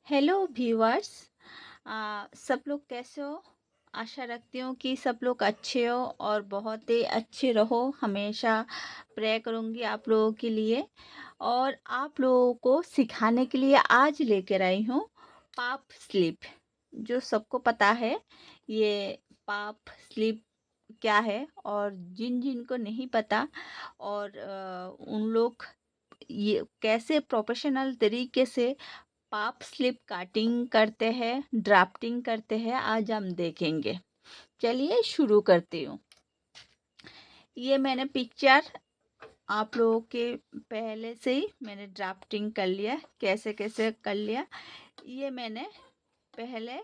Hello viewers. सब लोग कैसे हो? आशा रखती हूँ कि सब लोग अच्छे हो और बहुत ही अच्छे रहो। हमेशा प्रे करूँगी आप लोगों के लिए और आप लोगों को सिखाने के लिए आज लेकर आई हूँ पाप स्लीप। जो सबको पता है ये पाप स्लीप क्या है, और जिन जिन को नहीं पता और उन लोग ये कैसे प्रोफेशनल तरीके से पाप स्लिप काटिंग करते हैं, ड्राफ्टिंग करते हैं, आज हम देखेंगे। चलिए शुरू करती हूँ। ये मैंने पिक्चर आप लोगों के पहले से ही मैंने ड्राफ्टिंग कर लिया। कैसे कैसे कर लिया, ये मैंने पहले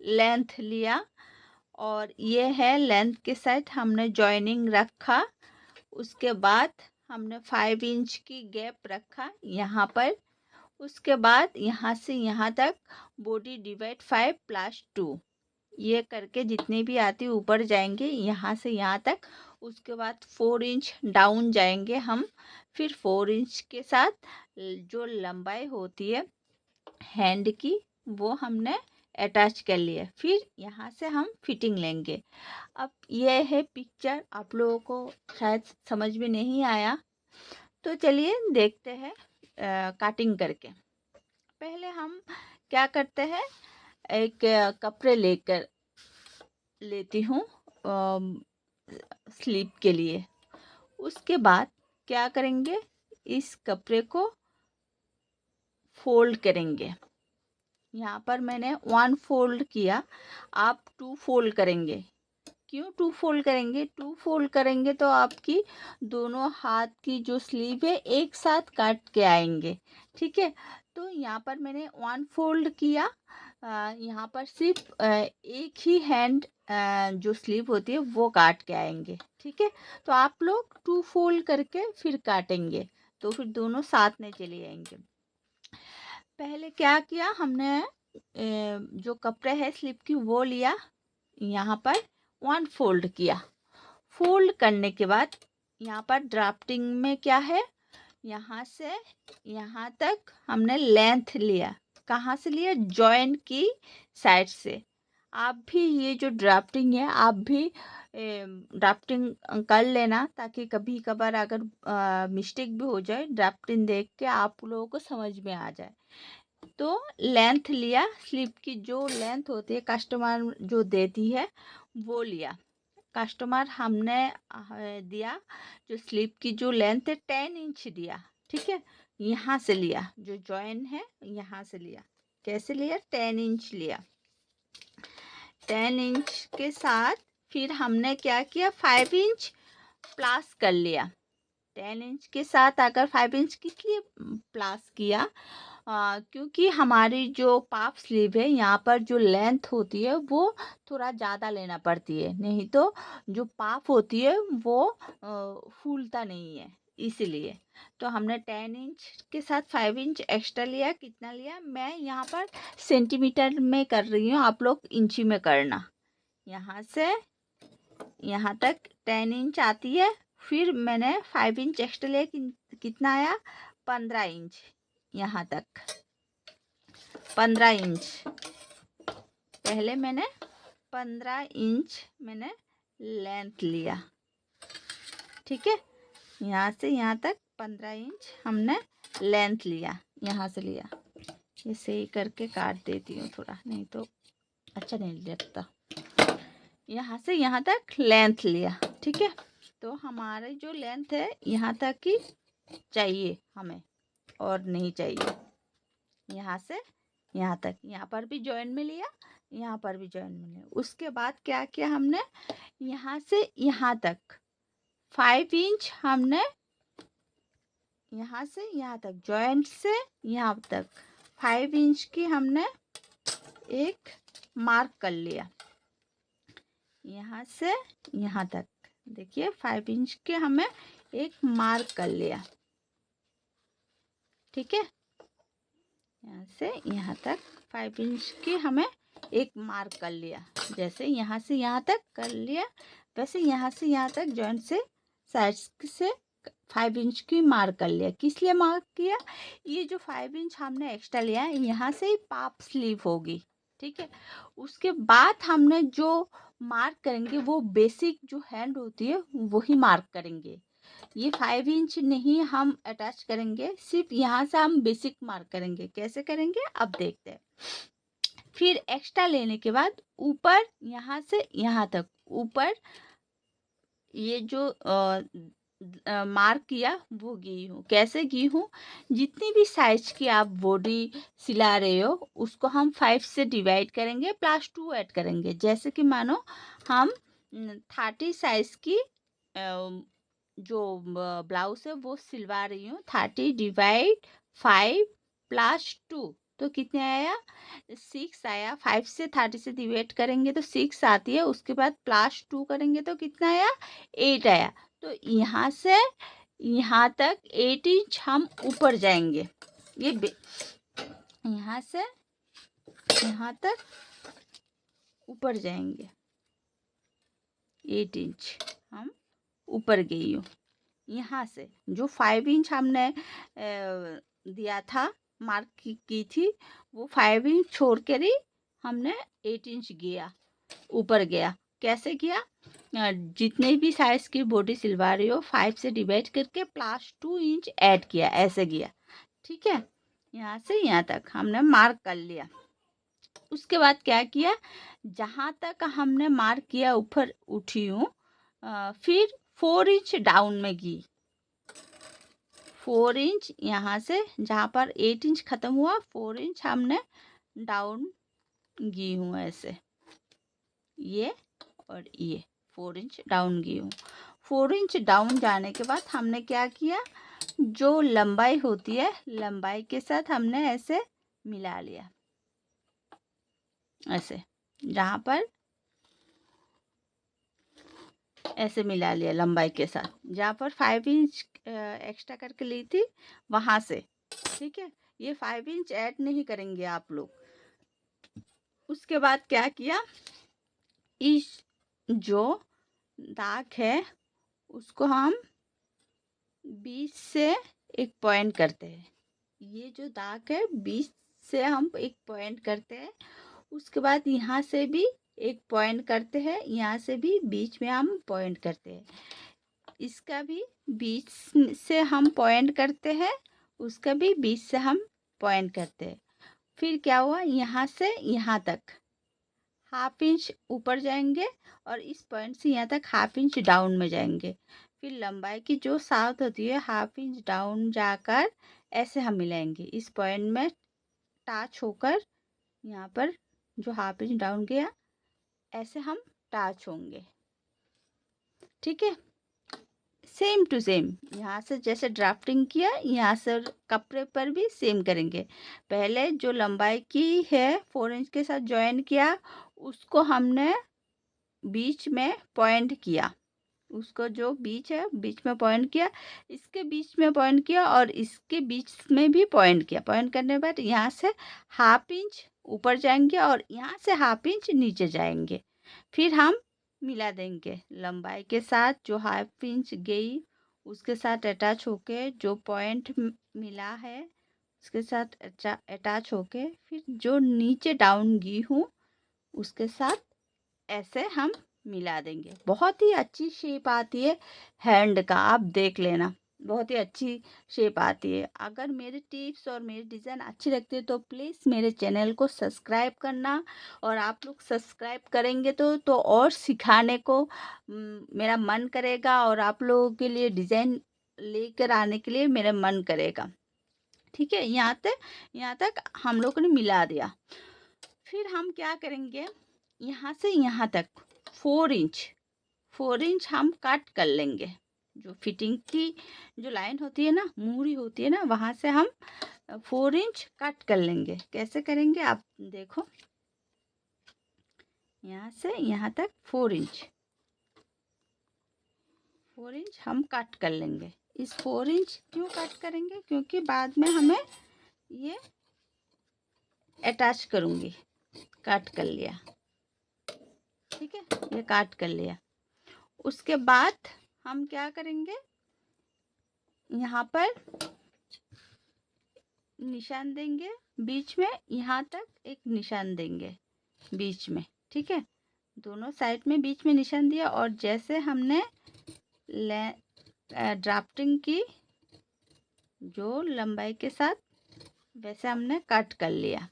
लेंथ लिया और ये है लेंथ के साथ हमने जॉइनिंग रखा। उसके बाद हमने 5 इंच की गैप रखा यहाँ पर। उसके बाद यहाँ से यहाँ तक बॉडी डिवाइड 5+2 ये करके जितने भी आती ऊपर जाएंगे यहाँ से यहाँ तक। उसके बाद 4 इंच डाउन जाएंगे हम। फिर 4 इंच के साथ जो लंबाई होती है हैंड की वो हमने अटैच कर लिया। फिर यहाँ से हम फिटिंग लेंगे। अब ये है पिक्चर, आप लोगों को शायद समझ में नहीं आया तो चलिए देखते हैं कटिंग करके। पहले हम क्या करते हैं, एक कपड़े लेती हूँ स्लीप के लिए। उसके बाद क्या करेंगे, इस कपड़े को फोल्ड करेंगे। यहाँ पर मैंने 1 फोल्ड किया, आप 2 फोल्ड करेंगे। क्यों 2 फोल्ड करेंगे? 2 फोल्ड करेंगे तो आपकी दोनों हाथ की जो स्लीव है एक साथ काट के आएंगे। ठीक है, तो यहाँ पर मैंने 1 फोल्ड किया। यहाँ पर सिर्फ एक ही हैंड जो स्लीव होती है वो काट के आएंगे। ठीक है, तो आप लोग 2 फोल्ड करके फिर काटेंगे तो फिर दोनों साथ में चले आएंगे। पहले क्या किया हमने, जो कपड़े है स्लीव की वो लिया, यहाँ पर 1 फोल्ड किया। फोल्ड करने के बाद यहाँ पर ड्राफ्टिंग में क्या है, यहाँ से यहाँ तक हमने लेंथ लिया। कहाँ से लिया? जॉइन की साइड से। आप भी ये जो ड्राफ्टिंग है आप भी ड्राफ्टिंग कर लेना, ताकि कभी कभार अगर मिस्टेक भी हो जाए ड्राफ्टिंग देख के आप लोगों को समझ में आ जाए। तो लेंथ लिया, स्लीव की जो लेंथ होती है कस्टमर जो देती है वो लिया। कस्टमर हमने दिया जो स्लीव की जो लेंथ है 10 इंच दिया। ठीक है, यहाँ से लिया, जो जॉइन है यहाँ से लिया। कैसे लिया? 10 इंच लिया। 10 इंच के साथ फिर हमने क्या किया, 5 इंच प्लस कर लिया। 10 इंच के साथ अगर 5 इंच किस लिए प्लस किया? क्योंकि हमारी जो पाफ स्लीव है यहाँ पर जो लेंथ होती है वो थोड़ा ज़्यादा लेना पड़ती है, नहीं तो जो पाफ होती है वो फूलता नहीं है, इसीलिए। तो हमने 10 इंच के साथ 5 इंच एक्स्ट्रा लिया। कितना लिया? मैं यहाँ पर सेंटीमीटर में कर रही हूँ, आप लोग इंची में करना। यहाँ से यहाँ तक 10 इंच आती है। फिर मैंने 5 इंच एक्स्ट्रा लिया। कितना आया? 15 इंच। यहाँ तक 15 इंच। पहले मैंने 15 इंच मैंने लेंथ लिया। ठीक है, यहाँ से यहाँ तक 15 इंच हमने लेंथ लिया, यहाँ से लिया। ये सही करके काट देती हूँ थोड़ा, नहीं तो अच्छा नहीं लगता। यहाँ से यहाँ तक लेंथ लिया। ठीक है, तो हमारी जो लेंथ है यहाँ तक ही चाहिए हमें, और नहीं चाहिए। यहाँ से यहाँ तक, यहाँ पर भी जॉइन में लिया, यहाँ पर भी जॉइन में लिया। उसके बाद क्या किया हमने, यहाँ से यहाँ तक 5 इंच हमने, यहाँ से यहाँ तक जॉइंट से यहाँ तक 5 इंच की हमने एक मार्क कर लिया। यहाँ से यहाँ तक देखिए 5 इंच के हमें एक मार्क कर लिया। ठीक है, यहाँ से यहाँ तक 5 इंच की हमें एक मार्क कर लिया। जैसे यहाँ से यहाँ तक कर लिया, वैसे यहाँ से यहाँ तक जॉइंट से साइड से 5 इंच की मार्क कर लिया। किस लिए मार्क किया? ये जो 5 इंच हमने एक्स्ट्रा लिया है, यहाँ से ही पाप स्लीव होगी, ठीक है। उसके बाद हमने जो मार्क करेंगे वो बेसिक जो हैंड होती है वही मार्क करेंगे। ये 5 इंच नहीं हम अटैच करेंगे, सिर्फ यहाँ से हम बेसिक मार्क करेंगे। कैसे करेंगे अब देखते हैं। फिर एक्स्ट्रा लेने के बाद ऊपर यहाँ से यहाँ तक ऊपर ये जो मार्क किया वो की हूँ। कैसे की हूँ? जितनी भी साइज की आप बॉडी सिला रहे हो उसको हम 5 से डिवाइड करेंगे, +2 ऐड करेंगे। जैसे कि मानो हम 30 साइज की जो ब्लाउज है वो सिलवा रही हूँ। 30 डिवाइड 5 +2 तो कितने आया? 6 आया। 5 से 30 से डिवाइड करेंगे तो 6 आती है। उसके बाद +2 करेंगे तो कितना आया? 8 आया। तो यहाँ से यहाँ तक 8 इंच हम ऊपर जाएंगे। ये यहाँ से यहाँ तक ऊपर जाएंगे, 8 इंच हम ऊपर गई हूँ। यहाँ से जो 5 इंच हमने दिया था, मार्क की थी, वो 5 इंच छोड़ कर ही हमने 8 इंच गया, ऊपर गया। कैसे किया? जितने भी साइज की बॉडी सिलवा रही हो 5 से डिवाइड करके +2 इंच ऐड किया, ऐसे किया, ठीक है। यहाँ से यहाँ तक हमने मार्क कर लिया। उसके बाद क्या किया? जहाँ तक हमने मार्क किया ऊपर उठी हूँ, फिर 4 इंच डाउन में की। 4 इंच यहाँ से जहाँ पर 8 इंच ख़त्म हुआ, 4 इंच हमने डाउन की हूँ ऐसे, ये और ये 4 इंच डाउन की हूँ। 4 इंच डाउन जाने के बाद हमने क्या किया? जो लंबाई होती है लंबाई के साथ हमने ऐसे मिला लिया, ऐसे जहाँ पर ऐसे मिला लिया लंबाई के साथ, जहाँ पर 5 इंच एक्स्ट्रा करके ली थी वहाँ से, ठीक है। ये 5 इंच ऐड नहीं करेंगे आप लोग। उसके बाद क्या किया? इस जो दाग है उसको हम बीच से एक पॉइंट करते हैं। ये जो दाग है बीच से हम एक पॉइंट करते हैं। उसके बाद यहाँ से भी एक पॉइंट करते हैं, यहाँ से भी बीच में हम पॉइंट करते हैं। इसका भी बीच से हम पॉइंट करते हैं, उसका भी बीच से हम पॉइंट करते हैं। फिर क्या हुआ? यहाँ से यहाँ तक ½ इंच ऊपर जाएंगे और इस पॉइंट से यहाँ तक ½ इंच डाउन में जाएंगे। फिर लंबाई की जो साउथ होती है ½ इंच डाउन जाकर ऐसे हम मिलाएंगे। इस पॉइंट में टच होकर यहाँ पर जो ½ इंच डाउन गया ऐसे हम टच होंगे, ठीक है। सेम टू सेम यहाँ से जैसे ड्राफ्टिंग किया, यहाँ से कपड़े पर भी सेम करेंगे। पहले जो लंबाई की है 4 इंच के साथ ज्वाइन किया, उसको हमने बीच में पॉइंट किया। उसको जो बीच है बीच में पॉइंट किया, इसके बीच में पॉइंट किया और इसके बीच में भी पॉइंट किया। पॉइंट करने के बाद यहाँ से ½ इंच ऊपर जाएंगे और यहाँ से ½ इंच नीचे जाएंगे। फिर हम मिला देंगे लंबाई के साथ, जो ½ इंच गई उसके साथ अटैच होके जो पॉइंट मिला है उसके साथ अटैच होके, फिर जो नीचे डाउन की हूँ उसके साथ ऐसे हम मिला देंगे। बहुत ही अच्छी शेप आती है हैंड का, आप देख लेना, बहुत ही अच्छी शेप आती है। अगर मेरे टिप्स और मेरे डिज़ाइन अच्छी लगती है तो प्लीज़ मेरे चैनल को सब्सक्राइब करना। और आप लोग सब्सक्राइब करेंगे तो और सिखाने को मेरा मन करेगा और आप लोगों के लिए डिज़ाइन लेकर आने के लिए मेरा मन करेगा, ठीक है। यहाँ तक हम लोगों ने मिला दिया। फिर हम क्या करेंगे? यहाँ से यहाँ तक 4 इंच हम कट कर लेंगे। जो फिटिंग की जो लाइन होती है ना, मूरी होती है ना, वहाँ से हम 4 इंच कट कर लेंगे। कैसे करेंगे आप देखो, यहाँ से यहाँ तक 4 इंच हम कट कर लेंगे। इस 4 इंच क्यों कट करेंगे? क्योंकि बाद में हमें ये अटैच करूँगी। काट कर लिया, ठीक है, ये काट कर लिया। उसके बाद हम क्या करेंगे? यहाँ पर निशान देंगे बीच में, यहाँ तक एक निशान देंगे बीच में, ठीक है। दोनों साइड में बीच में निशान दिया और जैसे हमने ड्राफ्टिंग की जो लंबाई के साथ, वैसे हमने कट कर लिया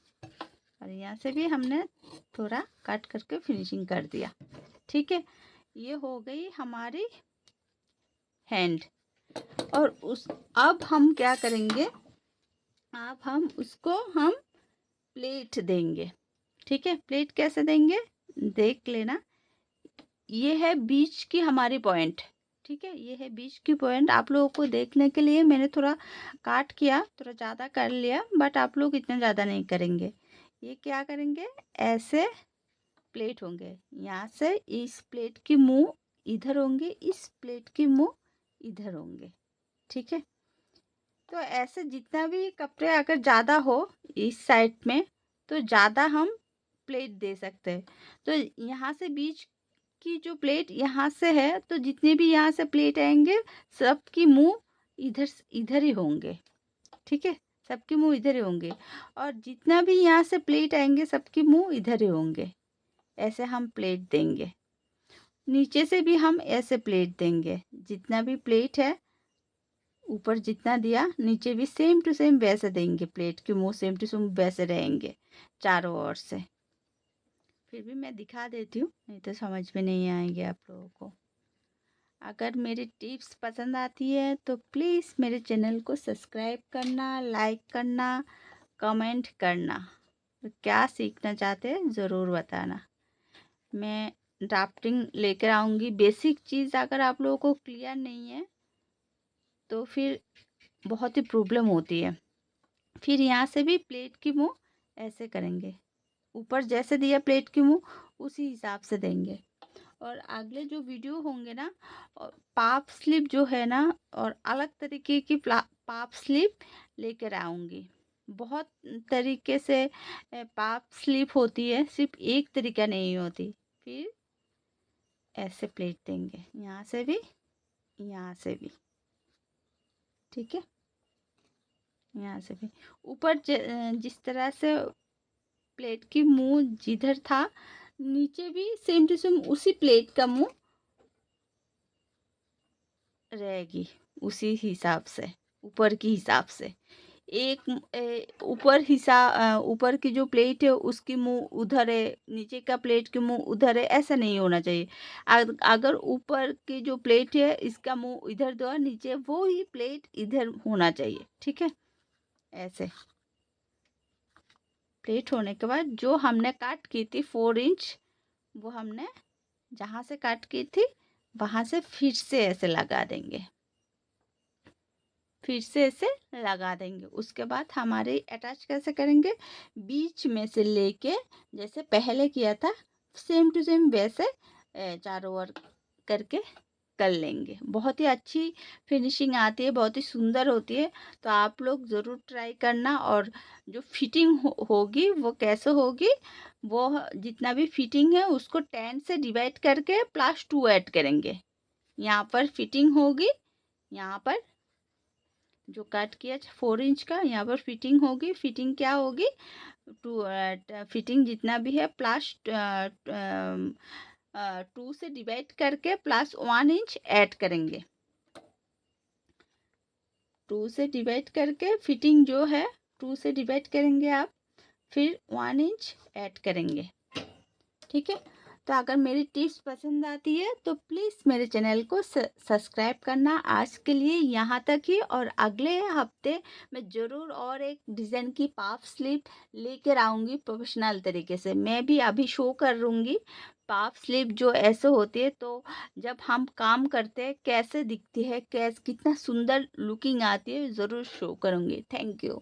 और यहाँ से भी हमने थोड़ा कट करके फिनिशिंग कर दिया, ठीक है। ये हो गई हमारी हैंड। और अब हम क्या करेंगे, अब हम उसको प्लेट देंगे, ठीक है। प्लेट कैसे देंगे देख लेना। ये है बीच की हमारी पॉइंट, ठीक है। ये है बीच की पॉइंट। आप लोगों को देखने के लिए मैंने थोड़ा काट किया, थोड़ा ज़्यादा कर लिया, बट आप लोग इतना ज़्यादा नहीं करेंगे। ये क्या करेंगे, ऐसे प्लेट होंगे, यहाँ से इस प्लेट की मुंह इधर होंगे, इस प्लेट की मुंह इधर होंगे, ठीक है। तो ऐसे जितना भी कपड़े अगर ज़्यादा हो इस साइड में तो ज़्यादा हम प्लेट दे सकते हैं। तो यहाँ से बीच की जो प्लेट यहाँ से है, तो जितने भी यहाँ से प्लेट आएंगे सबकी मुंह इधर इधर ही होंगे, ठीक है। सबके मुंह इधर ही होंगे और जितना भी यहाँ से प्लेट आएंगे सबके मुंह इधर ही होंगे। ऐसे हम प्लेट देंगे। नीचे से भी हम ऐसे प्लेट देंगे, जितना भी प्लेट है ऊपर जितना दिया नीचे भी सेम टू सेम वैसे देंगे। प्लेट के मुंह सेम टू सेम वैसे रहेंगे चारों ओर से। फिर भी मैं दिखा देती हूँ, नहीं तो समझ में नहीं आएंगे आप लोगों को। अगर मेरी टिप्स पसंद आती है तो प्लीज़ मेरे चैनल को सब्सक्राइब करना, लाइक करना, कमेंट करना। तो क्या सीखना चाहते हैं ज़रूर बताना। मैं ड्राफ्टिंग लेकर आऊँगी। बेसिक चीज़ अगर आप लोगों को क्लियर नहीं है तो फिर बहुत ही प्रॉब्लम होती है। फिर यहाँ से भी प्लेट की मुँह ऐसे करेंगे, ऊपर जैसे दिया प्लेट की मुँह उसी हिसाब से देंगे। और अगले जो वीडियो होंगे ना, पाप स्लिप जो है ना, और अलग तरीके की पाप स्लिप लेकर आऊँगी। बहुत तरीके से पाप स्लिप होती है, सिर्फ एक तरीका नहीं होती। फिर ऐसे प्लेट देंगे, यहाँ से भी यहाँ से भी, ठीक है। यहाँ से भी ऊपर जिस तरह से प्लेट की मुंह जिधर था, नीचे भी सेम टू सेम उसी प्लेट का मुंह रहेगी, उसी हिसाब से ऊपर की हिसाब से। एक ऊपर की जो प्लेट है उसकी मुंह उधर है, नीचे का प्लेट की मुंह उधर है, ऐसा नहीं होना चाहिए। अगर ऊपर की जो प्लेट है इसका मुंह इधर दो, नीचे वो ही प्लेट इधर होना चाहिए, ठीक है। ऐसे प्लेट होने के बाद जो हमने काट की थी 4 इंच, वो हमने जहाँ से काट की थी वहाँ से फिर से ऐसे लगा देंगे, फिर से ऐसे लगा देंगे। उसके बाद हमारे अटैच कैसे करेंगे, बीच में से लेके जैसे पहले किया था सेम टू सेम वैसे चारों ओर करके कर लेंगे। बहुत ही अच्छी फिनिशिंग आती है, बहुत ही सुंदर होती है। तो आप लोग ज़रूर ट्राई करना। और जो फिटिंग होगी वो कैसे होगी, वो जितना भी फिटिंग है उसको 10 से डिवाइड करके +2 ऐड करेंगे। यहाँ पर फिटिंग होगी, यहाँ पर जो कट किया 4 इंच का, यहाँ पर फिटिंग होगी। फिटिंग क्या होगी, फिटिंग जितना भी है प्लस 2 से डिवाइड करके +1 इंच ऐड करेंगे। 2 से डिवाइड करके फिटिंग जो है 2 से डिवाइड करेंगे आप, फिर 1 इंच ऐड करेंगे, ठीक है। तो अगर मेरी टिप्स पसंद आती है तो प्लीज़ मेरे चैनल को सब्सक्राइब करना। आज के लिए यहाँ तक ही, और अगले हफ्ते मैं ज़रूर और एक डिज़ाइन की पाफ स्लीव लेकर आऊँगी प्रोफेशनल तरीके से। मैं भी अभी शो करूँगी पाफ स्लीव जो ऐसे होती है, तो जब हम काम करते हैं कैसे दिखती है, कितना सुंदर लुकिंग आती है, ज़रूर शो करूँगी। Thank you.